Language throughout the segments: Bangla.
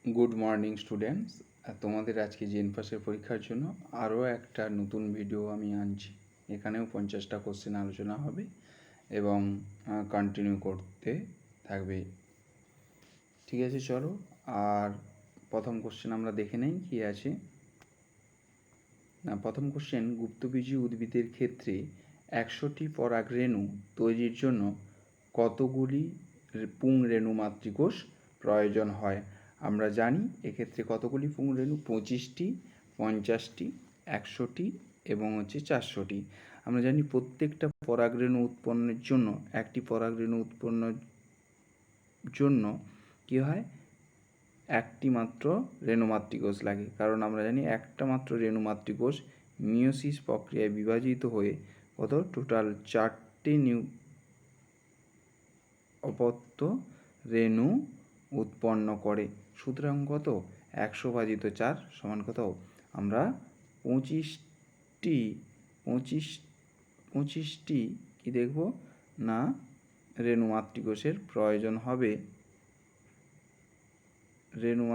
Good morning students. তোমাদের আজকে জেনপাসের পরীক্ষার জন্য আরও একটা নতুন ভিডিও আমি আনছি। এখানেও 50টা কোশ্চেন আলোচনা হবে এবং কন্টিনিউ করতে থাকবে। ঠিক আছে, চলো। আর প্রথম কোশ্চেন আমরা দেখে নেই কী আছে। প্রথম কোশ্চেন, গুপ্তবীজী উদ্ভিদের ক্ষেত্রে 100টি পরাগরেণু তৈরির জন্য কতগুলি পুংরেণু মাতৃকোষ প্রয়োজন হয়? আমরা জানি এক্ষেত্রে কতগুলি পুংরেণু, 25টি, 50টি, 100টি এবং 400টি। আমরা জানি প্রত্যেকটা পরাগরেণু উৎপন্নের জন্য, একটি পরাগরেণু উৎপন্নের জন্য কী হয়, একটি মাত্র রেণু মাতৃকোষ লাগে। কারণ আমরা জানি একটা মাত্র রেণু মাতৃকোষ মিয়োসিস প্রক্রিয়ায় বিভাজিত হয়ে টোটাল 4টি অপত্য রেণু উৎপন্ন করে। সুতরাং কত, 100/4 সমান কত, আমরা 25টি কি দেখব না রেণু মাতৃকোষের প্রয়োজন হবে। রেণু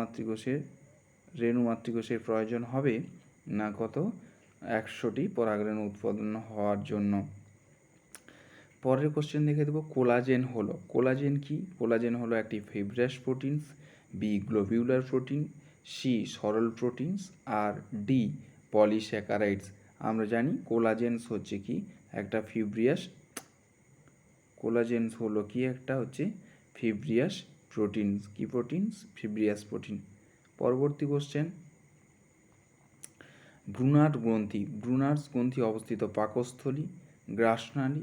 মাতৃকোষের প্রয়োজন হবে না কত, 100টি পরাগরেণু উৎপন্ন হওয়ার জন্য। পরের কোশ্চেন দেখে দেবো, কোলাজেন হলো, কোলাজেন কি? কোলাজেন হলো একটি fibrous proteins, B globular protein, C সরল প্রোটিনস, আর ডি পলিস্যাকারাইডস। আমরা জানি কোলাজেন্স হচ্ছে কি একটা কোলাজেন্স হলো কি একটা হচ্ছে ফিব্রিয়াস প্রোটিনস। কি প্রোটিনস? Previous protein. পরবর্তী কোশ্চেন, ব্রুনার গ্রন্থি অবস্থিত পাকস্থলী, গ্রাসনালী,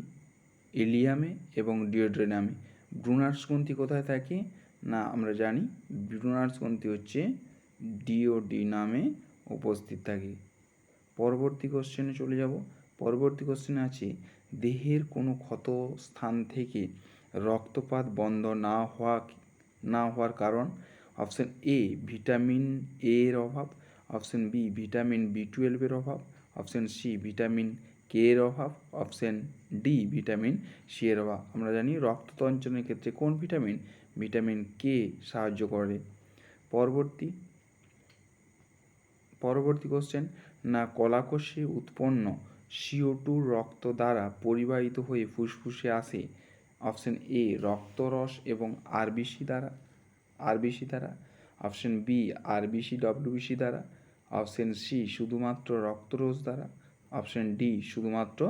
ইলিয়ামে এবং ডিওডেনামে। ব্রুনার্স গ্রন্থি কোথায় থাকে না আমরা জানি ব্রুনার্স গ্রন্থি হচ্ছে ডিওডিনামে উপস্থিত থাকে। পরবর্তী কোশ্চেনে চলে যাব। পরবর্তী কোশ্চেনে আছে, দেহের কোনো ক্ষত স্থান থেকে রক্তপাত বন্ধ না হওয়ার কারণ? অপশন এ ভিটামিন এ এর অভাব, অপশন বি ভিটামিন B12 এর অভাব, অপশন সি ভিটামিন কে এর অভাব, অপশন ডি ভিটামিন সি এর অভাব। আমরা জানি রক্ততঞ্চনের ক্ষেত্রে কোন ভিটামিন কে সাহায্য করে। পরবর্তী কোশ্চেন, না কলাকোষে উৎপন্ন CO2 রক্ত দ্বারা পরিবাহিত হয়ে ফুসফুসে আসে? অপশন এ রক্তরস এবং আরবিসি দ্বারা, অপশন বি RBC WBC দ্বারা, অপশন সি শুধুমাত্র রক্তরস দ্বারা, অপশন ডি শুধুমাত্র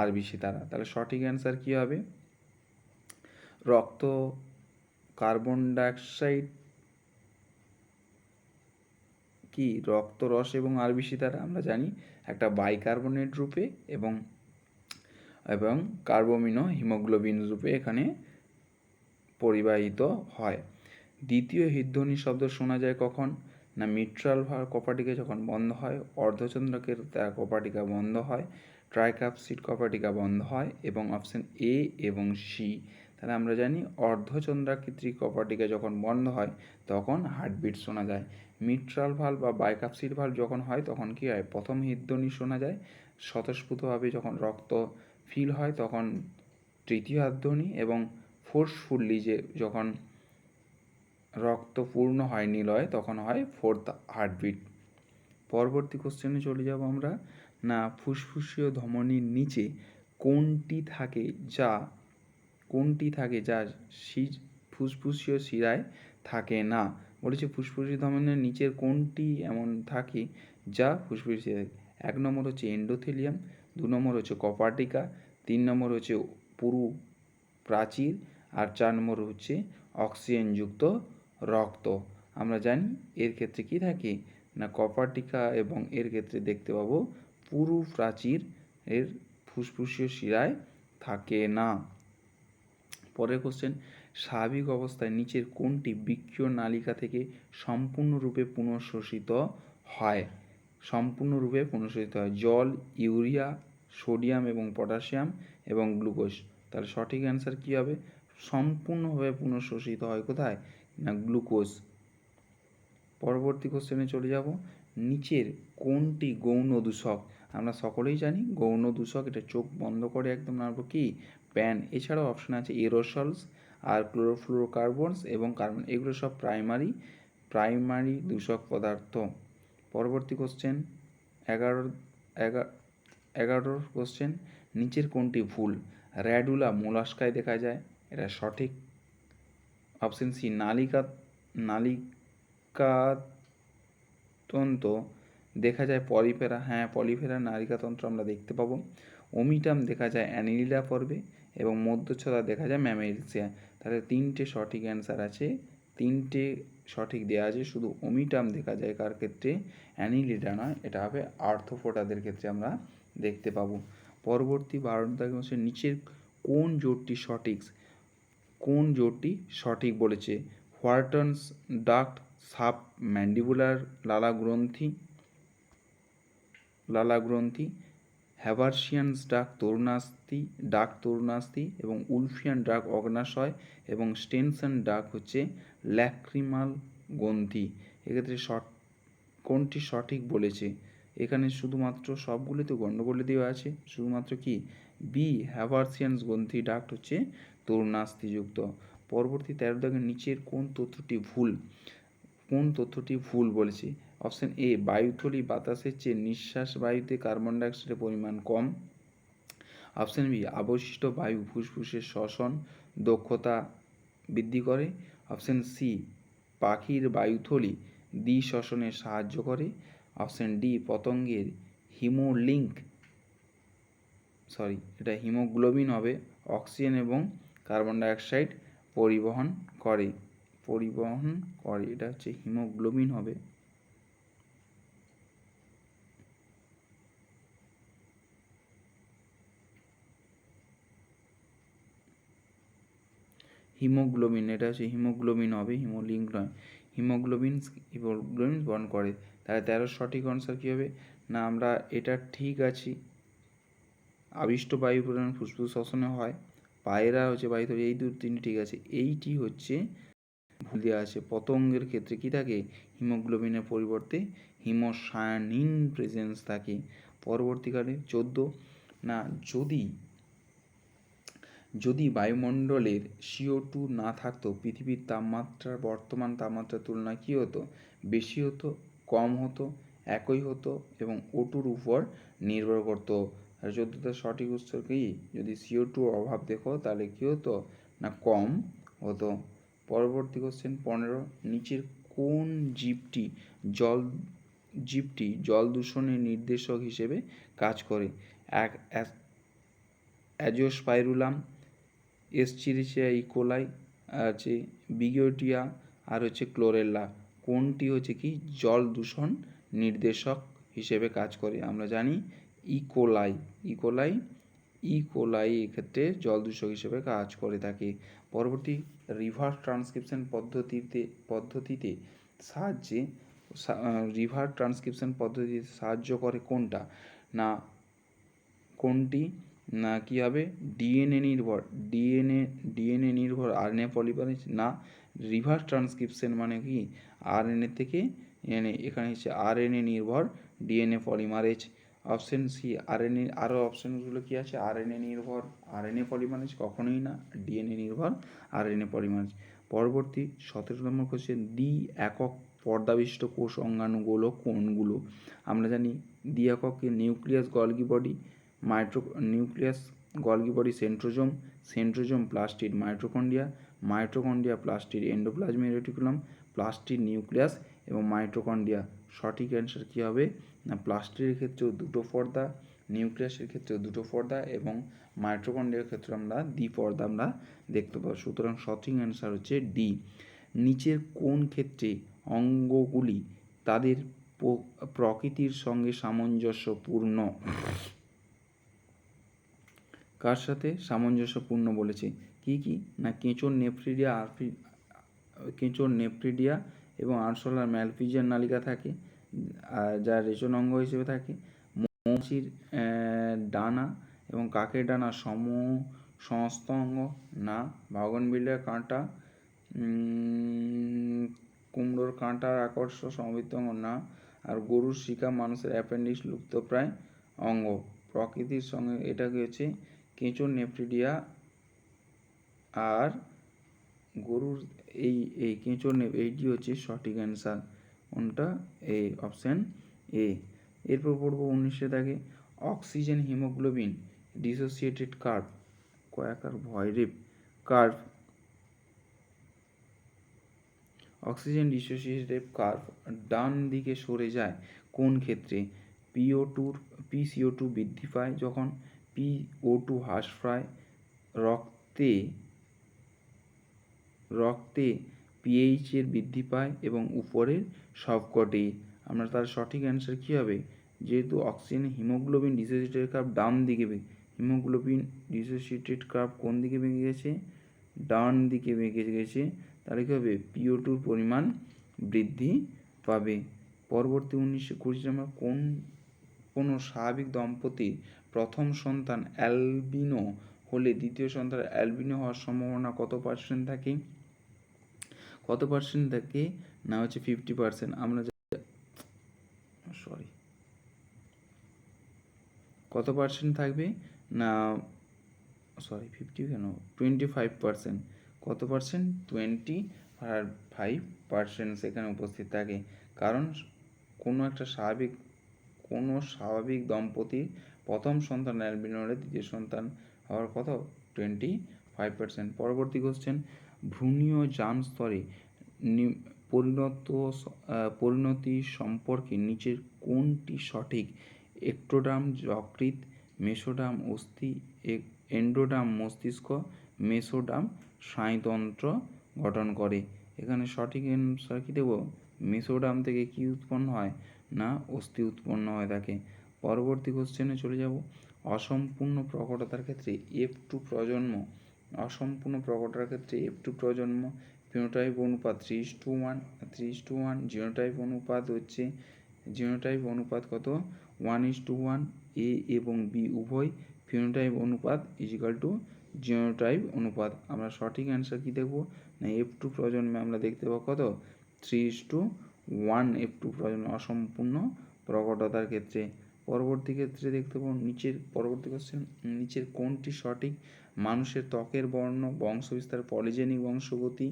আরবিসি দ্বারা। তাহলে সঠিক অ্যান্সার কী হবে? কার্বন ডাইঅক্সাইড কি রক্তরস এবং আরবিসি দ্বারা। আমরা জানি একটা বাইকার্বনেট রূপে এবং কার্বোমিনো হিমোগ্লোবিন রূপে এখানে পরিবাহিত হয়। দ্বিতীয় হৃদ্ধ্বনি শব্দ শোনা যায় কখন? না মিট্রাল কপাটিকা যখন বন্ধ হয়, অর্ধচন্দ্রাকের কপাটিকা বন্ধ হয়, ট্রাইকাপসিড কপাটিকা বন্ধ হয় এবং অপশন এ এবং সি। তাহলে আমরা জানি অর্ধচন্দ্রাকৃতি কপাটিকা যখন বন্ধ হয় তখন হার্টবিট শোনা যায়। মিট্রাল ভালভ বা বাইকাপসিড ভালভ যখন হয় তখন কি হয়, প্রথম হৃদ্ধ্বনি শোনা যায়, স্বতঃস্ফূর্তভাবে যখন রক্ত ফিল হয় তখন তৃতীয় হাতধ্বনি, এবং ফোর্সফুলি যখন রক্ত পূর্ণ হয় নিলয় তখন হয় ফোর্থ হার্টবিট। পরবর্তী কোশ্চেনে চলে যাব আমরা। না ফুসফুসীয় ধমনীর নিচে কোনটি থাকে যা ফুসফুসীয় শিরায় থাকে না? বলেছে ফুসফুসীয় ধমনীর নিচের কোনটি এমন থাকে যা ফুসফুসীয় শিরায়? 1 নম্বর হচ্ছে এন্ডোথেলিয়াম, 2 নম্বর হচ্ছে কপাটিকা, 3 নম্বর হচ্ছে পুরু প্রাচীর, আর 4 নম্বর হচ্ছে অক্সিজেনযুক্ত রক্ত। আমরা জানি এর ক্ষেত্রে কি থাকে না কপাটিকা, এবং এর ক্ষেত্রে দেখতে পাবো পুরু প্রাচীর এর ফুসফুসীয় শিরায় থাকে না। পরের কোশ্চেন, স্বাভাবিক অবস্থায় নিচের কোনটি বৃক্কীয় নালিকা থেকে সম্পূর্ণরূপে পুনঃশোষিত হয়? জল, ইউরিয়া, সোডিয়াম এবং পটাশিয়াম এবং গ্লুকোজ। তাহলে সঠিক অ্যান্সার কী হবে? সম্পূর্ণভাবে পুনঃশোষিত হয় কোথায় না গ্লুকোজ। পরবর্তী কোশ্চেনে চলে যাব। নিচের কোনটি গৌণ দূষক? আমরা সকলেই জানি গৌণ দূষক, এটা চোখ বন্ধ করে একদম নামবো কি প্যান। এছাড়াও অপশন আছে এরোসলস আর ক্লোরোফ্লোরোকার্বনস এবং কার্বন। এগুলো সব প্রাইমারি প্রাইমারি দূষক পদার্থ। পরবর্তী কোশ্চেন 11 কোশ্চেন, নিচের কোনটি ভুল? র্যাডুলা মোলাস্কায় দেখা যায়, এটা সঠিক। অপশন সি নালিকাতন্ত্র দেখা যায় পলিফেরা, হ্যাঁ পলিফেরা নালিকাতন্ত্র আমরা দেখতে পাবো। ওমিটাম দেখা যায় অ্যানিলিডা পর্বে এবং মধ্যচ্ছদা দেখা যায় ম্যামেলিসিয়া। তাহলে তিনটে সঠিক অ্যান্সার আছে, তিনটে সঠিক দেওয়া আছে, শুধু ওমিটাম দেখা যায় কার ক্ষেত্রে? অ্যানিলিডা নয়, এটা হবে আর্থ্রোপোডাদের ক্ষেত্রে আমরা দেখতে পাবো। পরবর্তী 12 কোশ্চেন, নিচের কোন জোটটি সঠিক? কোন জোটটি সঠিক বলেছে? হোয়ার্টনস ডাক্ট সাব ম্যান্ডিবুলার লালা গ্রন্থি, হ্যাভার্সিয়ানস ডাক তরুণাস্থি এবং উলফিয়ান ডাক অগ্নাশয় এবং স্টেনসন ডাক হচ্ছে ল্যাক্রিমাল গ্রন্থি। এক্ষেত্রে কোনটি সঠিক বলেছে? এখানে শুধুমাত্র, সবগুলিতে গণ্ডগোলে দেওয়া আছে, শুধুমাত্র কি বি হ্যাভার্সিয়ানস গ্রন্থি ডাক্ট হচ্ছে তরুণাস্থিযুক্ত। পরবর্তী 13 নিচের কোন তথ্যটি ভুল বলেছে? অপশন এ বায়ুথলি বাতাসের চেয়ে নিঃশ্বাস বায়ুতে কার্বন ডাইঅক্সাইডের পরিমাণ কম। অপশন বি অবশিষ্ট বায়ু ফুসফুসের শ্বসন দক্ষতা বৃদ্ধি করে। অপশন সি পাখির বায়ুথলি দ্বিশ্বসনে সাহায্য করে। অপশন ডি পতঙ্গের হিমোগ্লোবিন হবে, অক্সিজেন এবং কার্বন ডাইঅক্সাইড পরিবহন করে, এটা হচ্ছে হিমোগ্লোবিন হবে। হিমোগ্লোবিন, এটা হচ্ছে হিমোগ্লোবিন হবে, হিমোলিঙ্ক নয়। হিমোগ্লোবিন বহন করে। তাহলে 13 সঠিক আনসার কী হবে? না আমরা এটা ঠিক আছি, আবিষ্ট বায়ু পরিমাণ ফুসফুস শ্বসনে হয়, পায়রা হচ্ছে বায়ুথলি, এই তিনটি ঠিক আছে। এইটি হচ্ছে ভুল দেওয়া আছে। পতঙ্গের ক্ষেত্রে কি থাকে? হিমোগ্লোবিনের পরিবর্তে হিমোসায়ানিন প্রেজেন্স থাকে। পরবর্তীকালে 14 না যদি বায়ুমণ্ডলের CO2 না থাকতো, পৃথিবীর তাপমাত্রার বর্তমান তাপমাত্রার তুলনায় কী হতো? বেশি হতো, কম হতো, একই হতো এবং O2 উপর নির্ভর করতো। আর 14 সঠিক উত্তর কি? যদি CO2 অভাব দেখো তাহলে কী হতো? না কম হতো। পরবর্তী কোশ্চেন 15, নিচের কোন জীবটি জল দূষণের নির্দেশক হিসেবে কাজ করে? অ্যাজোস্পাইরুলাম, এস্চেরিচিয়া ইকোলাই, আছে বিগিওটিয়া, আর হচ্ছে ক্লোরেল্লা। কোনটি হচ্ছে কি জল দূষণ নির্দেশক হিসেবে কাজ করে? আমরা জানি ইকোলাই এক্ষেত্রে জল দূষক হিসেবে কাজ করে থাকে। পরবর্তী রিভার্স ট্রান্সক্রিপশন পদ্ধতিতে সাহায্য করে কোনটা? না কোনটি? না কি হবে? ডিএনএ নির্ভর আরএনএ পলিমারেজ। না, রিভার্স ট্রান্সক্রিপশন মানে কি আরএনএ থেকে এনএ, এখানে হচ্ছে আরএনএ নির্ভর DNA polymerase. Option C RNA. আরও অপশনগুলো কি আছে? আরএনএ নির্ভর আরএনএ পলিমারেজ কখনোই না, ডিএনএ নির্ভর আরএনএ পলিমারেজ। পরবর্তী 17 কোশ্চেন, দ্বি একক পর্দাবিষ্ট কোষ অঙ্গাণুগুলো কোনগুলো? আমরা জানি দ্বি এককে nucleus Golgi body, centrosome plastid mitochondria plastid endoplasmic reticulum, plastid nucleus এবং মাইটোকন্ড্রিয়া। সঠিক অ্যান্সার কী হবে? না প্লাস্টিডের ক্ষেত্রেও দুটো পর্দা, নিউক্লিয়াসের ক্ষেত্রেও দুটো পর্দা এবং মাইটোকন্ড্রিয়ার ক্ষেত্রে আমরা দ্বিপর্দা আমরা দেখতে পাবো। সুতরাং সঠিক অ্যান্সার হচ্ছে ডি। নিচের কোন ক্ষেত্রে অঙ্গগুলি তাদের প্রকৃতির সঙ্গে সামঞ্জস্যপূর্ণ? কার সাথে সামঞ্জস্যপূর্ণ বলেছে? কি না কেঁচোর নেফ্রিডিয়া এবং আরশোলার ম্যালপিজিয়ান নালিকা থাকে, যা রেচন অঙ্গ হিসেবে থাকে। মৌমাছির ডানা এবং কাকের ডানা সমস্ত অঙ্গ না। বাউগনভিলিয়ার কাঁটা, কুমড়োর কাঁটার আকর্ষ সমবৃত্ত অঙ্গ না। আর গরুর শিকা মানুষের অ্যাপেন্ডিক্স লুপ্তপ্রায় অঙ্গ। প্রকৃতির সঙ্গে এটা কি হচ্ছে? কেঁচোর নেফ্রিডিয়া আর গরুর এই কেঁচোর নেবে, এইটি হচ্ছে সঠিক অ্যান্সার। কোনটা? এ, অপশান এ। এরপর পড়বো 19 দাগে অক্সিজেন হিমোগ্লোবিন ডিসোসিয়েটেড কার্ভ, কয়াকার ভয় রে কার্ভ, অক্সিজেন ডিসোসিয়েটেড কার্ভ ডান দিকে সরে যায় কোন ক্ষেত্রে? PCO2 বৃদ্ধি পায় যখন, PO2 হ্রাস পায়, রক্তে pH এর বৃদ্ধি পায়, এবং উপরের সবকটি। আমরা তার সঠিক অ্যান্সার কী হবে? যেহেতু অক্সিজেন হিমোগ্লোবিন ডিসোসিয়েটেড কার্ভ ডান দিকে, হিমোগ্লোবিন ডিসোসিয়েটেড কার্ভ কোন দিকে বেঁকে গেছে? ডান দিকে বেঁকে গেছে, তাহলে কী হবে? PO2 পরিমাণ বৃদ্ধি পাবে। পরবর্তী 1920 নম্বর কোনো স্বাভাবিক দম্পতির প্রথম সন্তান অ্যালবিনো হলে দ্বিতীয় সন্তান অ্যালবিনো হওয়ার সম্ভাবনা কত পার্সেন্ট থাকে? কত পার্সেন্ট থাকে? না হচ্ছে 50%। আমরা কত পার্সেন্ট থাকবে? না 50 কেন, 25%। কত পার্সেন্ট? 25% সেখানে উপস্থিত থাকে। কারণ কোনো স্বাভাবিক দম্পতির প্রথম সন্তান অ্যালবিনো হলে দ্বিতীয় সন্তান হওয়ার কত? 25%। পরবর্তী কোশ্চেন, ভ্রূণীয় জার্ম স্তরে পরিণতি সম্পর্কে নিচের কোনটি সঠিক? এক্টোডার্ম যকৃৎ, মেসোডার্ম অস্থি, এন্ডোডার্ম মস্তিষ্ক, মেসোডার্ম স্নায়ুতন্ত্র গঠন করে। এখানে সঠিক অ্যান্সার কী দেব? মেসোডার্ম থেকে কি উৎপন্ন হয়? না অস্থি উৎপন্ন হয় থাকে। পরবর্তী কোশ্চেনে চলে যাব। অসম্পূর্ণ প্রকটতার ক্ষেত্রে F2 প্রজন্ম, অসম্পূর্ণ প্রকটতার ক্ষেত্রে F2 প্রজন্ম ফিনোটাইপ অনুপাত 3:1, জিনোটাইপ অনুপাত কত? 1:1। A এবং B উভয় ফিনোটাইপ অনুপাত জিনোটাইপ অনুপাত। আমরা সঠিক অ্যান্সার কি দেখব? না F2 প্রজন্মে আমরা দেখতে পাবো কত? 3:1 F2 প্রজন্ম অসম্পূর্ণ প্রকটতার ক্ষেত্রে। পরবর্তী ক্ষেত্রে দেখতে পাবো পরবর্তী কোশ্চেন, নিচের কোনটি সঠিক? মানুষের ত্বকের বর্ণ, বংশবিস্তার, পলিজেনিক বংশগতি,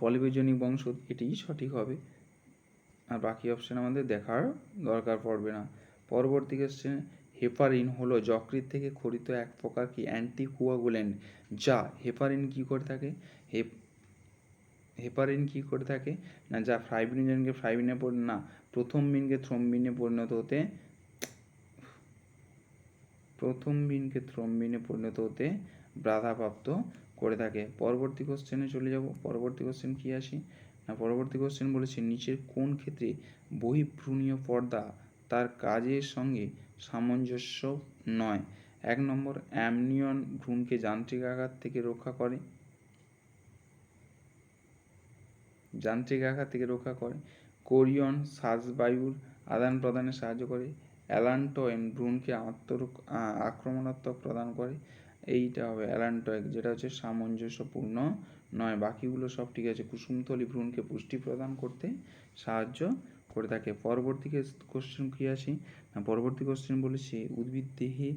পলিজেনিক বংশ, এটিই সঠিক হবে। আর বাকি অপশান আমাদের দেখার দরকার পড়বে না। পরবর্তী কোশ্চেন, হেপারিন হলো যকৃৎ থেকে খরিত এক প্রকার কি অ্যান্টিকোয়াগুল্যান্ট, যা হেপারিন কি করে থাকে? না যা ফাইব্রিনোজেনকে প্রথম বিনকে থ্রম্বিনে পরিণত হতে বাধাপ্রাপ্ত করে থাকে। পরবর্তী কোশ্চেনে চলে যাব। পরবর্তী কোশ্চেন কি আসি? না পরবর্তী কোশ্চেন বলেছে নিচের কোন ক্ষেত্রে বহিঃভ্রূণীয় পর্দা তার কাজের সঙ্গে সামঞ্জস্য নয়? 1 নম্বর, অ্যামনিয়ন ভ্রূণকে যান্ত্রিক আঘাত থেকে রক্ষা করে। কোরিয়ন শ্বাসবায়ুর আদান প্রদানে সাহায্য করে। অ্যালান্টয়েন ভ্রূণকে আক্রমণাত্মক প্রদান করে। এইটা হবে অ্যালান্টয়েক, যেটা হচ্ছে সামঞ্জস্যপূর্ণ নয়। বাকিগুলো সব ঠিক আছে। কুসুমথলি ভ্রূণকে পুষ্টি প্রদান করতে সাহায্য করে থাকে। পরবর্তী কোশ্চেন কি আসি? না পরবর্তী কোশ্চেন বলেছে উদ্ভিদ দেহে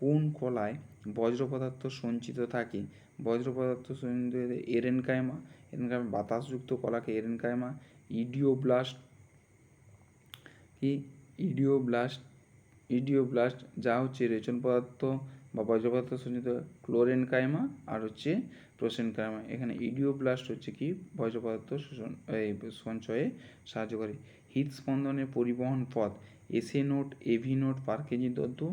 কোন কলায় বজ্র পদার্থ সঞ্চিত থাকে? বজ্র পদার্থ সঞ্চিত এরেনকাইমা, বাতাসযুক্ত কলাকে এরেনকাইমা, ইডিওব্লাস্ট যা হচ্ছে রেচন পদার্থ বা বজ্র পদার্থ সঞ্চিত ক্লোরেনকাইমা, আর হচ্ছে প্রোসেনকাইমা। এখানে ইডিওব্লাস্ট হচ্ছে কি বজ্র পদার্থ সঞ্চয়ে সাহায্য করে। হৃদস্পন্দনের পরিবহন পথ এসএ নোড, এভি নোড, পারকিনজি তন্তু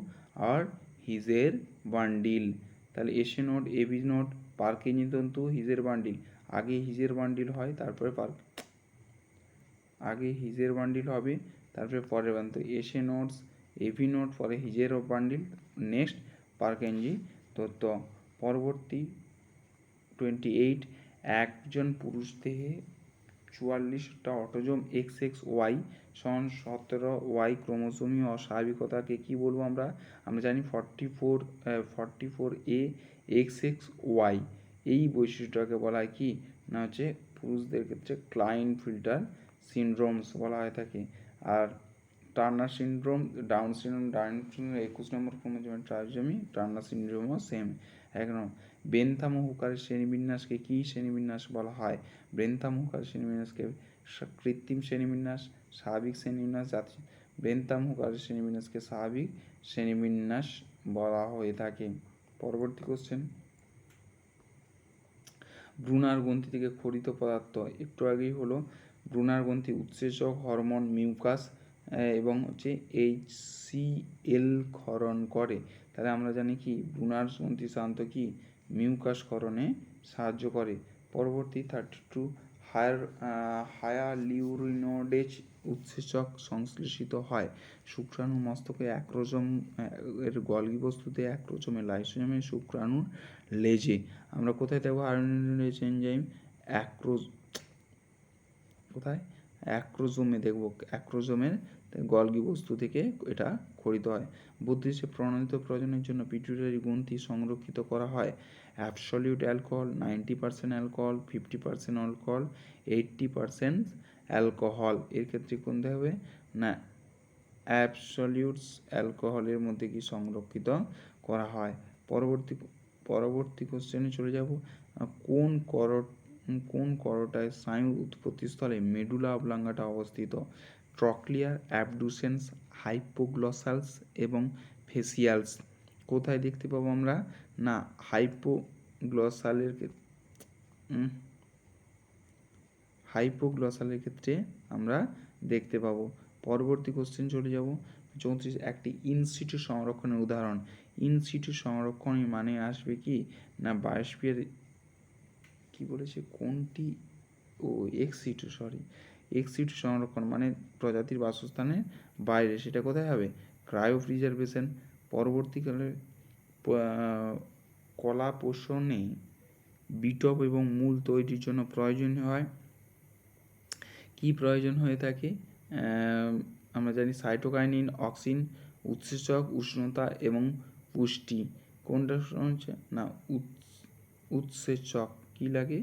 আর হিজের বান্ডিল। তাহলে এসএ নোড, এভি নোড, পারকিনজি তন্তু, হিজের বান্ডিল। আগে হিজের বান্ডিল হয়, তারপরে হবে, তারপরে পরের bundle. SA nodes, AV node, পরে হিজের বান্ডিল, নেক্সট পারকিনজি তন্তু। পরবর্তী 28, একজন পুরুষ দেহে 44টা অটোজোম XXY সমান 17Y ক্রোমোসোমীয় অস্বাভাবিকতাকে কি বলবো আমরা? আমরা জানি 44A XXY। এই বৈশিষ্ট্যটাকে বলা হয় কি? না হচ্ছে পুরুষদের ক্ষেত্রে ক্লাইনফিল্টার সিনড্রোমস বলা হয়ে থাকে। আর টার্নার সিনড্রোম, ডাউন সিনড্রোম, 21 নম্বর ক্রোমোজোমের ট্রাইসোমি, টার্নার সিনড্রোমও সেম। এক নম্বর, বেনথাম ও হুকারের শ্রেণীবিন্যাসকে কী শ্রেণীবিন্যাস বলা হয়? বেনথাম হুকারের শ্রেণীবিন্যাসকে কৃত্রিম শ্রেণীবিন্যাস, স্বাভাবিক শ্রেণীবিন্যাস, জাতি। বেনথাম হুকারের শ্রেণীবিন্যাসকে স্বাভাবিক শ্রেণীবিন্যাস বলা হয়ে থাকে। পরবর্তী কোশ্চেন, ব্রুনার গ্রন্থি থেকে ক্ষরিত পদার্থ একটু আগেই হলো। ব্রুনার গ্রন্থি উৎসেচক, হরমোন, মিউকাস এবং হচ্ছে HCl ক্ষরণ করে। তাহলে আমরা জানি কি ব্রুনার গ্রন্থি সাধারণত কি মিউকাস ক্ষরণে সাহায্য করে। পরবর্তী 32, হায়ালুরোনিডেজ উৎসেচক সংশ্লেষিত হয় শুক্রাণু মস্তকে অ্যাক্রোজোম এর গলগি বস্তুতে, অ্যাক্রোজোমে, লাইসোজোমে, শুক্রাণুর লেজে। আমরা কোথায় দেখবো হায়ালুরোনিডেজ এনজাইম? কোথায়? অ্যাক্রোজোমে দেখব। অ্যাক্রোজোমের গলগি বস্তু থেকে এটা ক্ষরিত হয়। বুদ্ধিসে প্রণোদিত প্রজননের জন্য পিটুইটারি গ্রন্থি সংরক্ষিত করা হয় absolute alcohol, 90% alcohol, 50% alcohol, 80% alcohol. এর ক্ষেত্রে কোনটা হবে না অ্যাবসলিউট অ্যালকোহলের মধ্যে কি সংরক্ষিত করা হয়। পরবর্তী কোশ্চেনে চলে যাব। কোন করোটায় স্নায়ুর উৎপত্তিস্থলে মেডুলা অবলাঙ্গাটা অবস্থিত? ট্রক্লিয়ার, অ্যাবডুসেন্স, হাইপোগ্লসালস এবং ফেসিয়ালস। কোথায় দেখতে পাবো আমরা না হাইপোগ্লসালের ক্ষেত্রে আমরা দেখতে পাবো। পরবর্তী কোশ্চেন চলে যাব 34, একটি ইনসিটু সংরক্ষণের উদাহরণ। ইনসিটু সংরক্ষণের মানে আসবে কি না বায়োস্ফিয়ার কি বলেছে কোনটি এক্সিটু সংরক্ষণ মানে প্রজাতির বাসস্থানের বাইরে, সেটা কোথায় হবে? Cryo preservation. পরবর্তীকালে কলা পোষণে বিটপ এবং মূল তৈরির জন্য প্রয়োজন হয় কি প্রয়োজন হয়ে থাকে? আমরা জানি সাইটোকাইনিন, অক্সিন, উৎসেচক, উষ্ণতা এবং পুষ্টি। কোনটা হচ্ছে না উৎসেচক। কি লাগে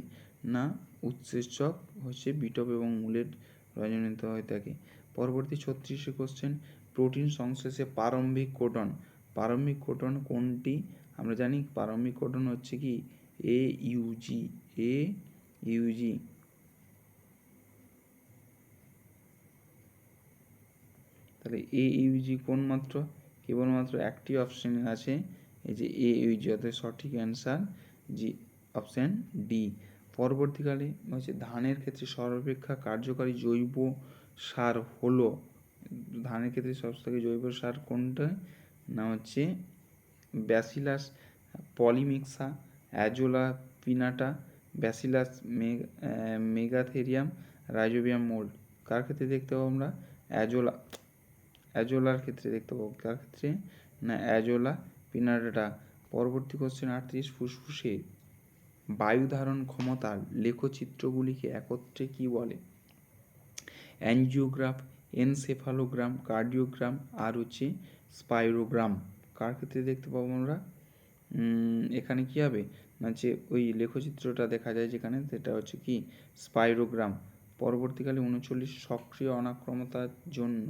না উৎসেচক হচ্ছে বিটপ এবং মূলের প্রয়োজনীয়ত হয়ে থাকে। পরবর্তী 36 কোশ্চেন, প্রোটিন সংশ্লেষে প্রারম্ভিক কোডন। প্রারম্ভিক কোডন কোনটি? আমরা জানি প্রারম্ভিক কোডন হচ্ছে কি AUG। তাহলে AUG কোন মাত্র? কেবলমাত্র একটি অপশানে আছে, এই যে AUG, অর্থাৎ সঠিক অ্যান্সার জি অপশান ডি। পরবর্তীকালে হচ্ছে ধানের ক্ষেত্রে সর্বাপেক্ষা কার্যকারী জৈব সার হলো, ধানের ক্ষেত্রে সবথেকে জৈব সার কোনটা না হচ্ছে Bacillus polymyxa, Azolla pinnata, Bacillus megatherium, Rhizobium mould. কার ক্ষেত্রে দেখতে পাবো আমরা? অ্যাজোলার ক্ষেত্রে দেখতে পাবো। কার ক্ষেত্রে না অ্যাজোলা পিনাটা। পরবর্তী কোশ্চেন 38, ফুসফুসে বায়ু ধারণ ক্ষমতার লেখচিত্রগুলিকে একত্রে কি বলে? অ্যানজিওগ্রাফ, এনসেফালোগ্রাম, কার্ডিওগ্রাম আর হচ্ছে স্পাইরোগ্রাম। কার ক্ষেত্রে দেখতে পাবো আমরা? এখানে কি হবে না যে ওই লেখচিত্রটা দেখা যায় যেখানে, সেটা হচ্ছে কি স্পাইরোগ্রাম। পরবর্তীকালে 39, সক্রিয় অনাক্রমতার জন্য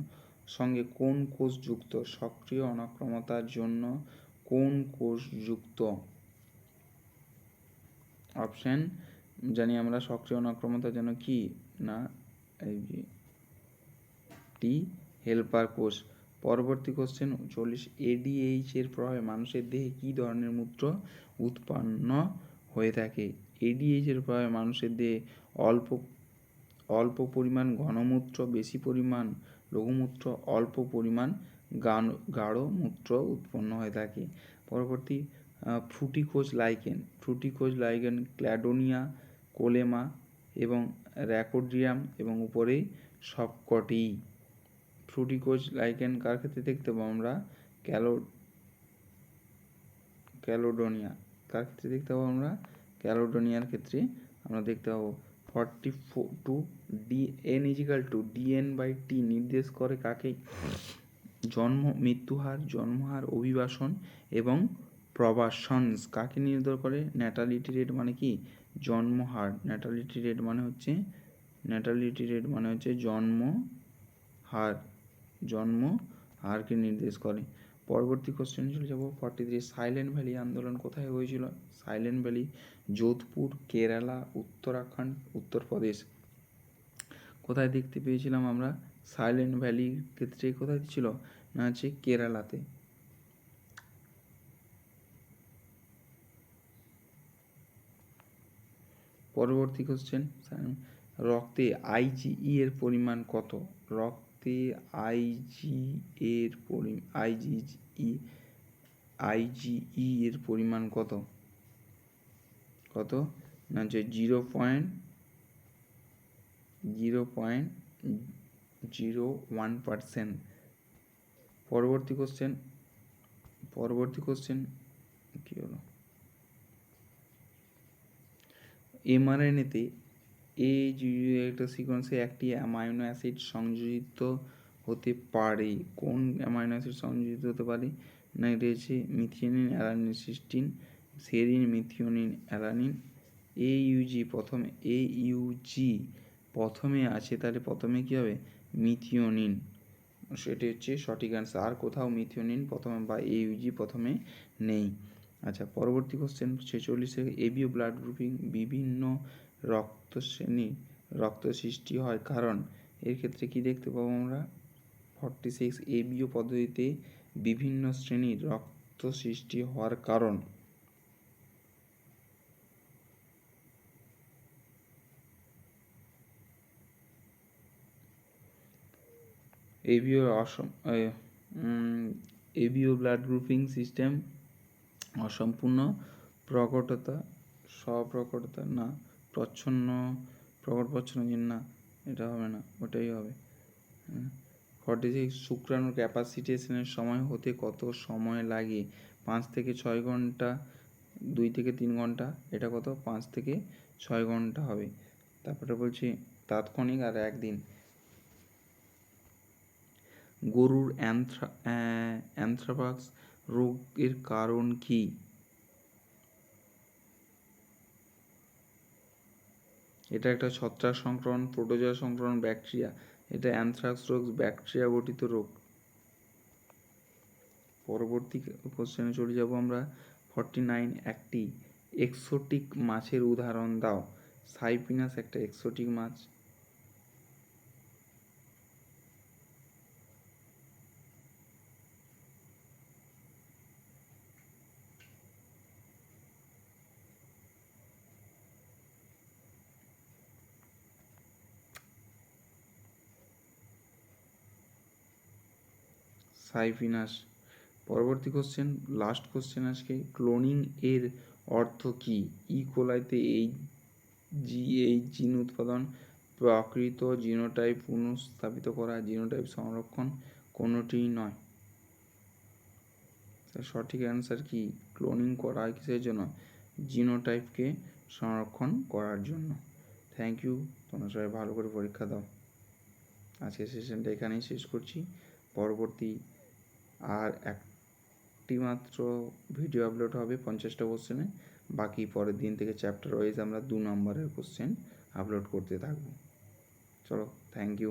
সঙ্গে কোন কোষ যুক্ত? সক্রিয় অনাক্রমতার জন্য কোন কোষ যুক্ত? অপশন জানি আমরা সক্রিয় অনাক্রমতার জন্য কি না এই যে টি হেল্পার কোষ। পরবর্তী কোশ্চেন 40, ADH এর প্রভাবে মানুষের দেহে কী ধরনের মূত্র উৎপন্ন হয়ে থাকে? ADH এর প্রভাবে মানুষের দেহে অল্প পরিমাণ ঘনমূত্র, বেশি পরিমাণ লঘুমূত্র, অল্প পরিমাণ গাঢ় মূত্র উৎপন্ন হয়ে থাকে। পরবর্তী ফ্রুটিকোজ লাইকেন ক্ল্যাডোনিয়া, কোলেমা এবং র্যাকোডিয়াম এবং উপরে সবকটি। ফ্রুটিকোজ লাইকেন কার ক্ষেত্রে দেখতে পাবো আমরা? ক্যালোডোনিয়া। কার ক্ষেত্রে দেখতে পাবো আমরা? ক্যালোডোনিয়ার ক্ষেত্রে আমরা দেখতে পাবো। 42, DN/T নির্দেশ করে কাকে? জন্মহার, অভিবাসন এবং প্রবাসন্স। কাকে নির্দেশ করে? ন্যাটালিটি রেট মানে কি জন্মহার। ন্যাটালিটি রেট মানে হচ্ছে জন্মহার। জন্ম হারকে নির্দেশ করে। পরবর্তী কোশ্চেন চলে যাবো 43। সাইলেন্ট ভ্যালি আন্দোলন কোথায় হয়েছিল? Silent valley Jodhpur, Kerala, Uttarakhand, Uttar Pradesh. কোথায় দেখতে পেয়েছিলাম আমরা সাইলেন্ট ভ্যালির ক্ষেত্রে? কোথায় ছিল না হচ্ছে কেরালাতে। পরবর্তী কোশ্চেন, রক্তে আইজিই এর পরিমাণ কত? রক্তে আইজিই এর পরিমাণ কত? কত না হচ্ছে 0.01%। পরবর্তী কোশ্চেন কি হলো? এমআরএনএতে একটা সিকোয়েন্সে একটি অ্যামাইনো অ্যাসিড সংযোজিত হতে পারে। কোন অ্যামাইনো অ্যাসিড সংযোজিত হতে পারে না এটা হচ্ছে methionine, alanine, cysteine, serine, methionine, alanine. AUG প্রথমে আছে, তাহলে প্রথমে কি হবে? মিথিওনিন, সেটি হচ্ছে সঠিক অ্যান্সার। আর কোথাও মিথিওনিন প্রথমে বা এইউজি প্রথমে নেই। আচ্ছা, পরবর্তী কোশ্চেন 46। এবিও ব্লাড গ্রুপিং বিভিন্ন রক্ত সৃষ্টি হয় কারণ? এর ক্ষেত্রে কি দেখতে পাবো আমরা? 46 এবিও পদ্ধতিতে বিভিন্ন শ্রেণীর রক্ত সৃষ্টি হওয়ার কারণ। এবিও ব্লাড গ্রুপিং সিস্টেম অসম্পূর্ণ প্রকটতা, স্বপ্রকটতা না প্রচ্ছন্ন না, এটা হবে না, ওটাই হবে। 46 শুক্রাণুর ক্যাপাসিটেশনের সময় হতে কত সময় লাগে? 5 থেকে 6 ঘন্টা, 2 থেকে 3 ঘন্টা। এটা কত? 5 থেকে 6 ঘন্টা হবে। তারপরে বলছি তাৎক্ষণিক আর একদিন। গরুর অ্যানথ্রাক্স রোগের কারণ কি? এটা একটা ছত্রাক সংক্রমণ, প্রোটোজোয়া সংক্রমণ, ব্যাকটেরিয়া। এটা অ্যানথ্রাক্স রোগ ব্যাকটেরিয়া গঠিত রোগ। পরবর্তী কোশ্চেনে চলে যাব আমরা 49। একটি এক্সোটিক মাছের উদাহরণ দাও। সাইপ্রিনাস একটা এক্সোটিক মাছ। সাইপ্রিনাস। পরবর্তী কোশ্চেন, লাস্ট কোশ্চেন আজকে। ক্লোনিং এর অর্থ কি? ইকোলাইতে এই জিন উৎপাদন, প্রকৃত জিনোটাইপ পুনঃস্থাপিত করা, জিনোটাইপ সংরক্ষণ, কোনোটিই নয়। সঠিক অ্যান্সার কি? ক্লোনিং করা হয় কিসের জন্য? জিনোটাইপকে সংরক্ষণ করার জন্য। থ্যাংক ইউ, তোমরা সবাই ভালো করে পরীক্ষা দাও। আজকের সেশনটা এখানেই শেষ করছি। পরবর্তী আর একটি মাত্র ভিডিও আপলোড হবে 50টা কোশ্চেনে। বাকি পরের দিন থেকে চ্যাপ্টার ওয়াইজ আমরা 2 নম্বরের কোশ্চেন আপলোড করতে থাকবো। চলো, থ্যাংক ইউ।